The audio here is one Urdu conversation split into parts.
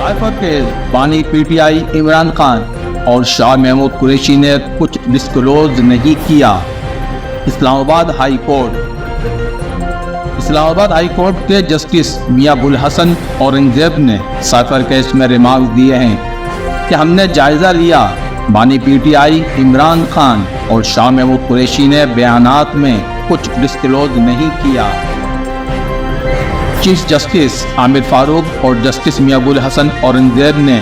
سائفر کے بانی P T I Imran Khan اور شاہ محمود قریشی نے کچھ ڈسکلوز نہیں کیا۔ اسلام آباد ہائی کورٹ کے جسٹس میاں ابوالحسن اورنگزیب نے سائفر کیس میں ریمارکس دیے ہیں کہ ہم نے جائزہ لیا، بانی P T I Imran Khan اور شاہ محمود قریشی نے بیانات میں کچھ ڈسکلوز نہیں کیا۔ چیف جسٹس عامر فاروق اور جسٹس میاں ابوالحسن اورنگزیب نے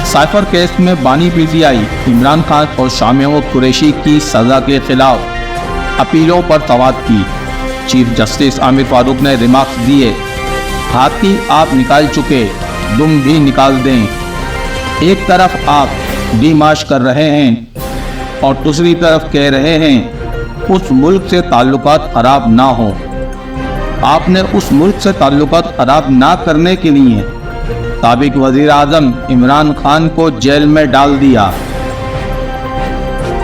سائفر کیس میں بانی P T I Imran Khan اور شاہ محمود قریشی کی سزا کے خلاف اپیلوں پر سماعت کی۔ چیف جسٹس عامر فاروق نے ریمارکس دیے، ہاتھی آپ نکال چکے، دم بھی نکال دیں۔ ایک طرف آپ ڈیمارچ کر رہے ہیں اور دوسری طرف کہہ رہے ہیں اس ملک سے تعلقات خراب نہ ہوں۔ آپ نے اس ملک سے تعلقات خراب نہ کرنے کے لیے سابق وزیر اعظم عمران خان کو جیل میں ڈال دیا،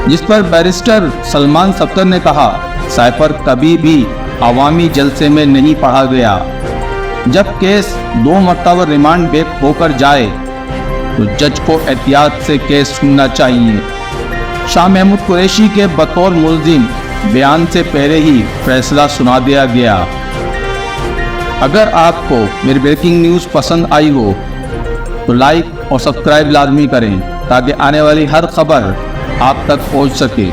جس پر بیرسٹر سلمان ستر نے کہا سائفر کبھی بھی عوامی جلسے میں نہیں پڑھا گیا۔ جب کیس 2 مرتبہ ریمانڈ بیک ہو کر جائے تو جج کو احتیاط سے کیس سننا چاہیے۔ شاہ محمود قریشی کے بطور ملزم بیان سے پہلے ہی فیصلہ سنا دیا گیا۔ اگر آپ کو میری بریکنگ نیوز پسند آئی ہو تو لائک اور سبسکرائب لازمی کریں تاکہ آنے والی ہر خبر آپ تک پہنچ سکے۔